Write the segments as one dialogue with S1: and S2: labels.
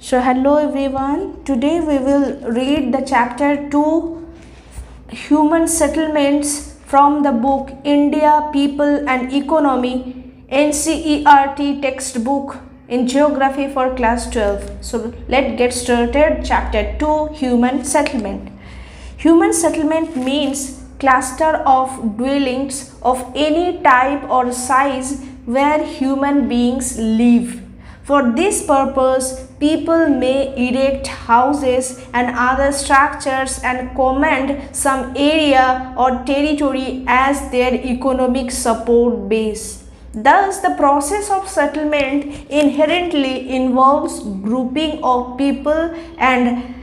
S1: So hello everyone, today we will read the chapter 2 Human Settlements from the book India, People and Economy NCERT textbook in Geography for class 12. So let's get started. Chapter 2 Human Settlement. Human settlement means cluster of dwellings of any type or size where human beings live. For this purpose, people may erect houses and other structures and command some area or territory as their economic support base. Thus, the process of settlement inherently involves grouping of people and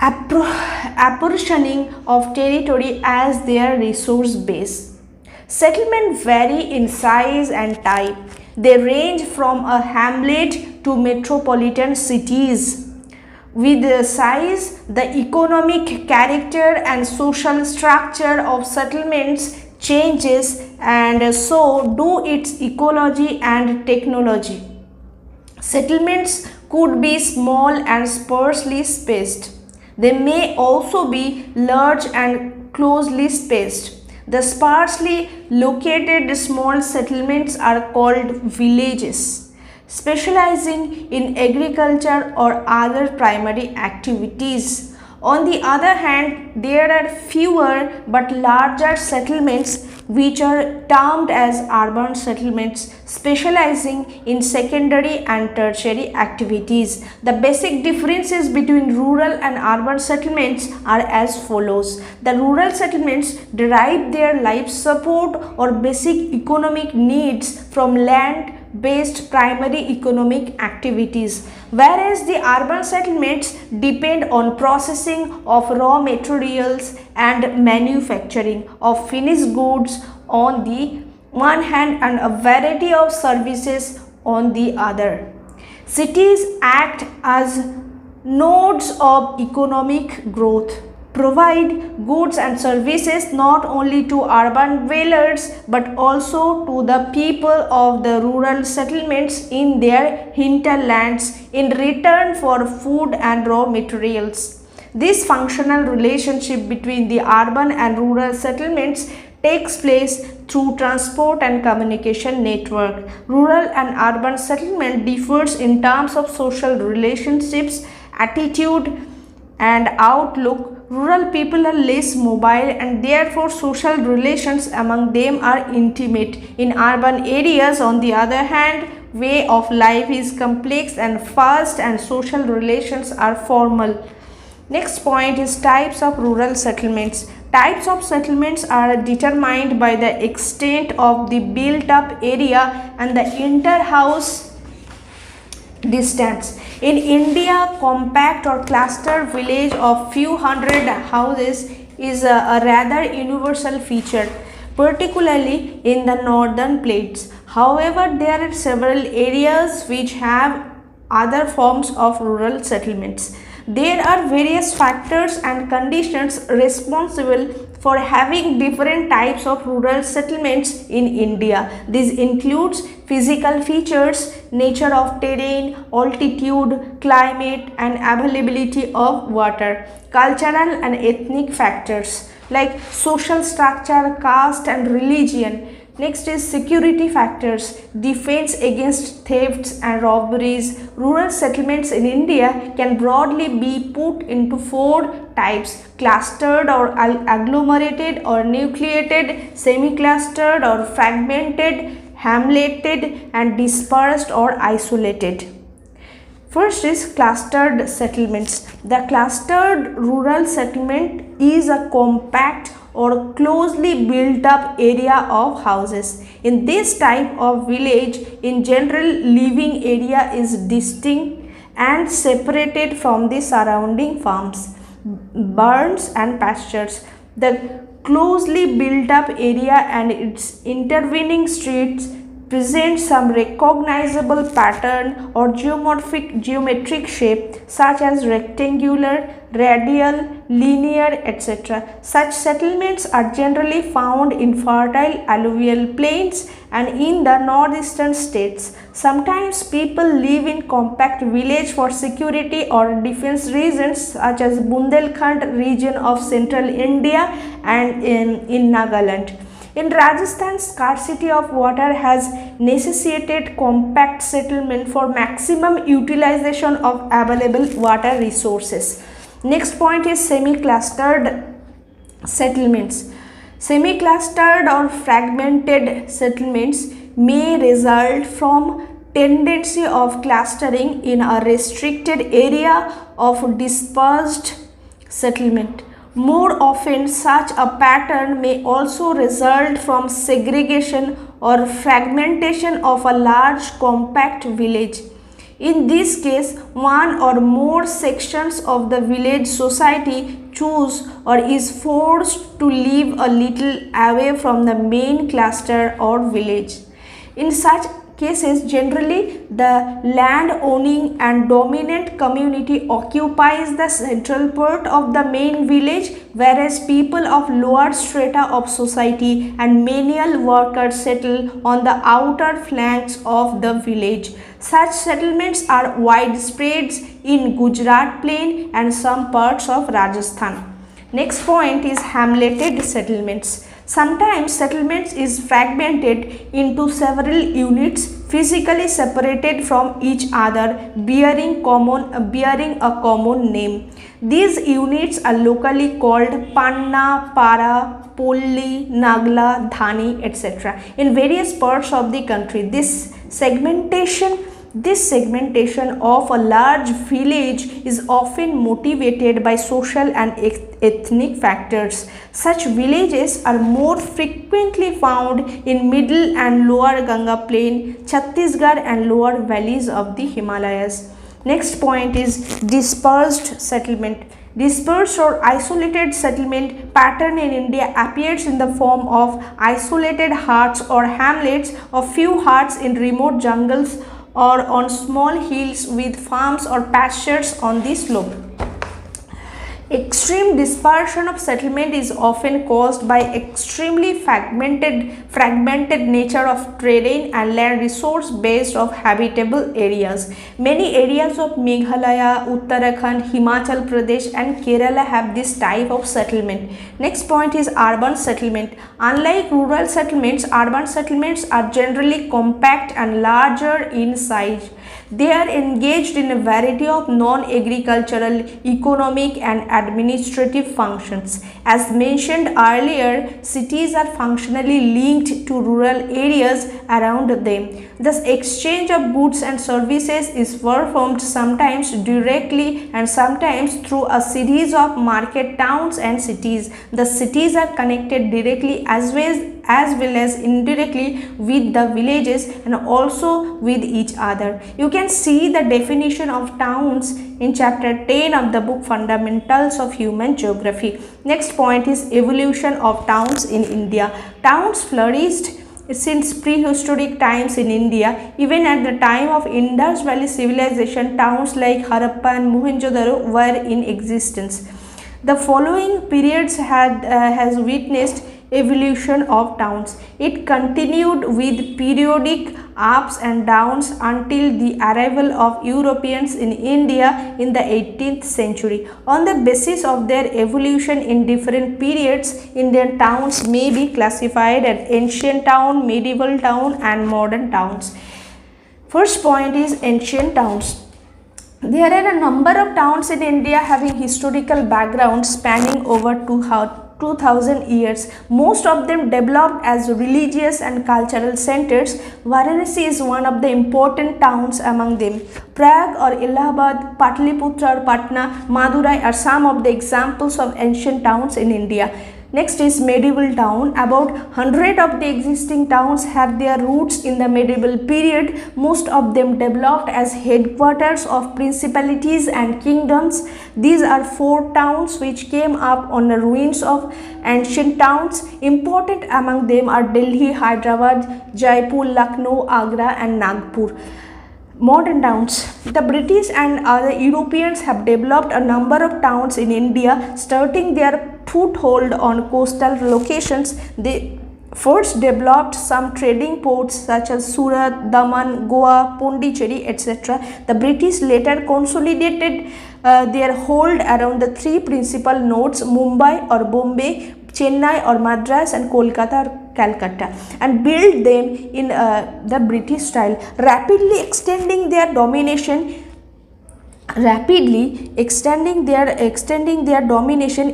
S1: apportioning of territory as their resource base. Settlements vary in size and type. They range from a hamlet to metropolitan cities. With the size, the economic character and social structure of settlements changes, and so do its ecology and technology. Settlements could be small and sparsely spaced. They may also be large and closely spaced. The sparsely located small settlements are called villages, specializing in agriculture or other primary activities. On the other hand, there are fewer but larger settlements which are termed as urban settlements, specializing in secondary and tertiary activities. The basic differences between rural and urban settlements are as follows. The rural settlements derive their life support or basic economic needs from land-based primary economic activities, whereas the urban settlements depend on processing of raw materials and manufacturing of finished goods on the one hand and a variety of services on the other. Cities act as nodes of economic growth, provide goods and services not only to urban dwellers but also to the people of the rural settlements in their hinterlands in return for food and raw materials. This functional relationship between the urban and rural settlements takes place through transport and communication network. Rural and urban settlement differs in terms of social relationships, attitude and outlook. Rural people are less mobile and therefore social relations among them are intimate. In urban areas, on the other hand, way of life is complex and fast and social relations are formal. Next point is types of rural settlements. Types of settlements are determined by the extent of the built up area and the inter-house distance. In India, compact or cluster village of few hundred houses is a rather universal feature, particularly in the northern plains. However, there are several areas which have other forms of rural settlements. There are various factors and conditions responsible for having different types of rural settlements in India. This includes physical features, nature of terrain, altitude, climate and availability of water, cultural and ethnic factors like social structure, caste and religion. Next is security factors, defense against thefts and robberies. Rural settlements in India can broadly be put into four types: clustered or agglomerated or nucleated, semi-clustered or fragmented, hamleted and dispersed or isolated. First is clustered settlements. The clustered rural settlement is a compact or closely built up area of houses. In this type of village, in general, living area is distinct and separated from the surrounding farms, barns and pastures. The closely built up area and its intervening streets present some recognizable pattern or geometric shape such as rectangular, radial, linear, etc. Such settlements are generally found in fertile alluvial plains and in the northeastern states. Sometimes people live in compact village for security or defense reasons such as Bundelkhand region of central India and in Nagaland. In Rajasthan, scarcity of water has necessitated compact settlement for maximum utilization of available water resources. Next point is semi-clustered settlements. Semi-clustered or fragmented settlements may result from tendency of clustering in a restricted area of dispersed settlement. More often, such a pattern may also result from segregation or fragmentation of a large compact village. In this case, one or more sections of the village society choose or is forced to live a little away from the main cluster or village. In such cases, generally the land owning and dominant community occupies the central part of the main village, whereas people of lower strata of society and menial workers settle on the outer flanks of the village. Such settlements are widespread in Gujarat plain and some parts of Rajasthan. Next point is hamleted settlements. Sometimes settlements is fragmented into several units physically separated from each other bearing a common name. These units are locally called Panna, Para, Polli, Nagla, Dhani, etc. in various parts of the country. This segmentation of a large village is often motivated by social and ethnic factors. Such villages are more frequently found in middle and lower Ganga plain, Chhattisgarh and lower valleys of the Himalayas. Next point is dispersed settlement. Dispersed or isolated settlement pattern in India appears in the form of isolated huts or hamlets of few huts in remote jungles or on small hills with farms or pastures on the slope. Extreme dispersion of settlement is often caused by extremely fragmented nature of terrain and land resource based of habitable areas. Many areas of Meghalaya, Uttarakhand, Himachal Pradesh and Kerala have this type of settlement. Next point is urban settlement. Unlike rural settlements, urban settlements are generally compact and larger in size. They are engaged in a variety of non-agricultural, economic and administrative functions. As mentioned earlier, cities are functionally linked to rural areas around them. Thus, exchange of goods and services is performed sometimes directly and sometimes through a series of market towns and cities. The cities are connected directly as well as indirectly with the villages and also with each other. You can see the definition of towns in chapter 10 of the book Fundamentals of Human Geography. Next point is evolution of towns in India. Towns flourished since prehistoric times in India. Even at the time of Indus Valley civilization, towns like Harappa and Mohenjo-daro were in existence. The following periods has witnessed evolution of towns. It continued with periodic ups and downs until the arrival of Europeans in India in the 18th century. On the basis of their evolution in different periods, Indian towns may be classified as ancient town, medieval town and modern towns. First point is ancient towns. There are a number of towns in India having historical background spanning over 2000 years. Most of them developed as religious and cultural centers. Varanasi is one of the important towns among them. Prague or Allahabad, Patliputra or Patna, Madurai are some of the examples of ancient towns in India. Next is medieval town. About 100 of the existing towns have their roots in the medieval period. Most of them developed as headquarters of principalities and kingdoms. These are 4 towns which came up on the ruins of ancient towns. Important among them are Delhi, Hyderabad, Jaipur, Lucknow, Agra and Nagpur. Modern towns. The British and other Europeans have developed a number of towns in India, starting their foothold on coastal locations. They first developed some trading ports such as Surat, Daman, Goa, Pondicherry, etc. The British later consolidated their hold around the 3 principal nodes, Mumbai or Bombay, Chennai or Madras and Kolkata or Calcutta, and built them in the British style, rapidly extending their domination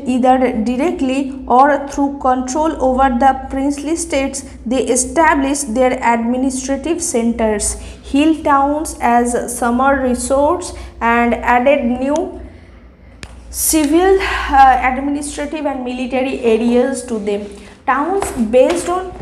S1: either directly or through control over the princely states. They established their administrative centers, hill towns as summer resorts, and added new civil, administrative and military areas to them. Towns based on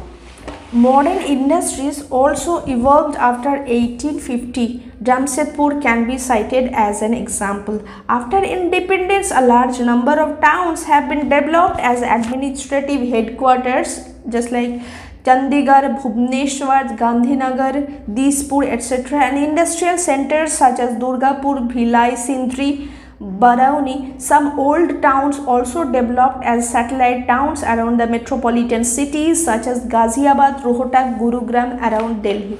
S1: modern industries also evolved after 1850. Jamshedpur can be cited as an example. After independence, a large number of towns have been developed as administrative headquarters, just like Chandigarh, Bhubaneswar, Gandhinagar, Dispur, etc., and industrial centers such as Durgapur, Bhilai, Sindri, Barauni. Some old towns also developed as satellite towns around the metropolitan cities such as Ghaziabad, Rohtak, Gurugram around Delhi.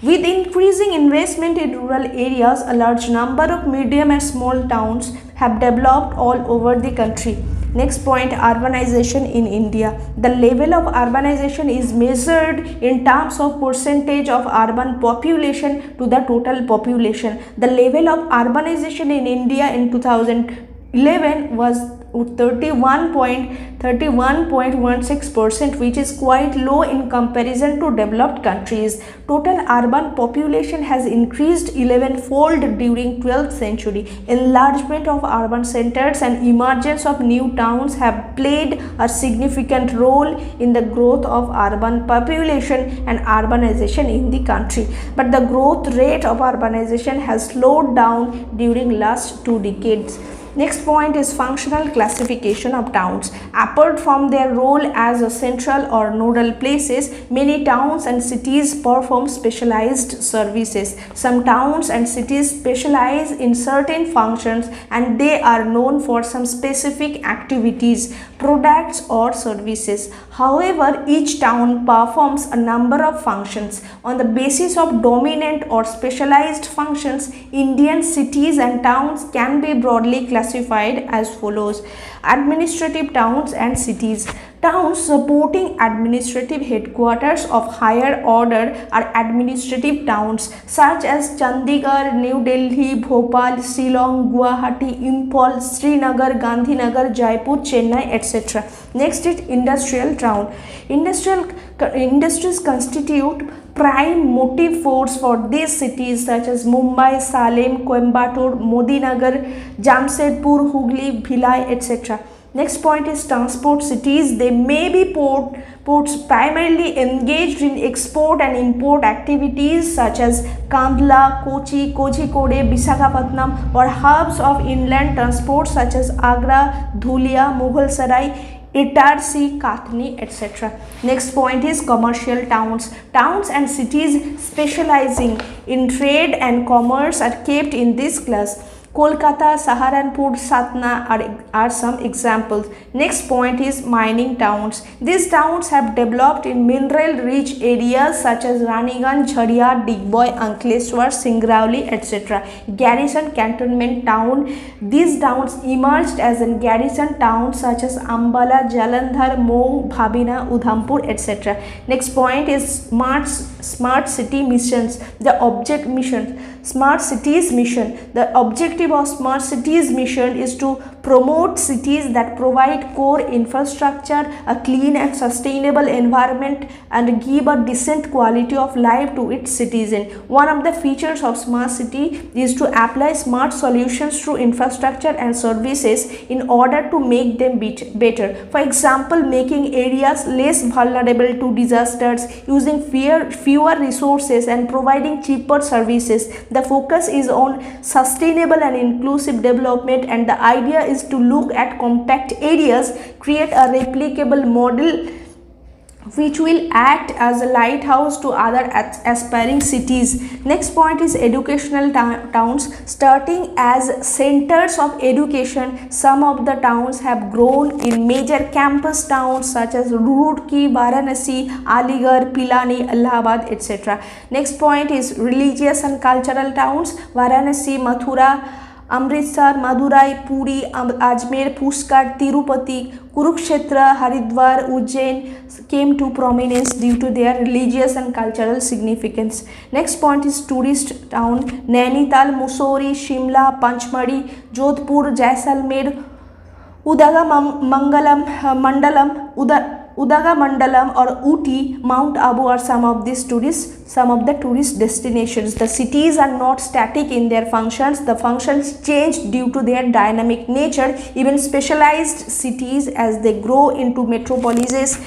S1: With increasing investment in rural areas, a large number of medium and small towns have developed all over the country. Next point, urbanization in India. The level of urbanization is measured in terms of percentage of urban population to the total population. The level of urbanization in India in 2011 was 31.16%, which is quite low in comparison to developed countries. Total urban population has increased 11-fold during 12th century. Enlargement of urban centers and emergence of new towns have played a significant role in the growth of urban population and urbanization in the country. But the growth rate of urbanization has slowed down during last 2 decades. Next point is functional classification of towns. Apart from their role as a central or nodal places, many towns and cities perform specialized services. Some towns and cities specialize in certain functions and they are known for some specific activities, products or services. However, each town performs a number of functions. On the basis of dominant or specialized functions, Indian cities and towns can be broadly classified as follows. Administrative towns and cities. Towns supporting administrative headquarters of higher order are administrative towns such as Chandigarh, New Delhi, Bhopal, Shillong, Guwahati, Imphal, Srinagar, Gandhinagar, Jaipur, Chennai, etc. Next is industrial town. Industries constitute prime motive force for these cities such as Mumbai, Salem, Coimbatore, Modinagar, Jamshedpur, Hooghly, Bhilai, etc. Next point is transport cities. They may be ports primarily engaged in export and import activities such as Kandla, Kochi, Kozhikode, Visakhapatnam, or hubs of inland transport such as Agra, Dhulia, Mughalsarai, Itarsi, Kathni, etc. Next point is commercial towns. Towns and cities specializing in trade and commerce are kept in this class. Kolkata, Saharanpur, Satna are some examples. Next point is mining towns. These towns have developed in mineral-rich areas such as Raniganj, Jharia, Digboy, Ankleshwar, Singrauli, etc. Garrison cantonment town. These towns emerged as a garrison towns such as Ambala, Jalandhar, Mhow, Bhabina, Udhampur, etc. Next point is smart city missions. Smart cities mission. The objective of smart cities mission is to promote cities that provide core infrastructure, a clean and sustainable environment, and give a decent quality of life to its citizens. One of the features of smart city is to apply smart solutions through infrastructure and services in order to make them better. For example, making areas less vulnerable to disasters, using fewer resources, and providing cheaper services. The focus is on sustainable and inclusive development, and the idea is to look at compact areas, create a replicable model which will act as a lighthouse to other aspiring cities. Next point is educational towns. Starting as centers of education, some of the towns have grown in major campus towns such as Roorkee, Varanasi, Aligarh, Pilani, Allahabad, etc. Next point is religious and cultural towns. Varanasi, Mathura, Amritsar, Madurai, Puri, Ajmer, Pushkar, Tirupati, Kurukshetra, Haridwar, Ujjain came to prominence due to their religious and cultural significance. Next point is tourist town. Nainital, Mussoorie, Shimla, Panchmari, Jodhpur, Jaisalmer, Udagamandalam or Ooty, Mount Abu are some of the tourist destinations. The cities are not static in their functions. The functions change due to their dynamic nature. Even specialized cities, as they grow into metropolises,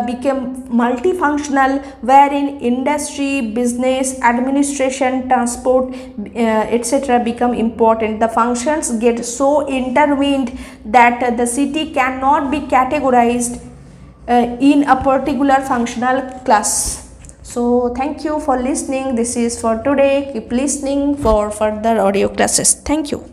S1: become multifunctional, wherein industry, business, administration, transport, etc. become important. The functions get so intertwined that the city cannot be categorized in a particular functional class. So thank you for listening. This is for today. Keep listening for further audio classes. Thank you.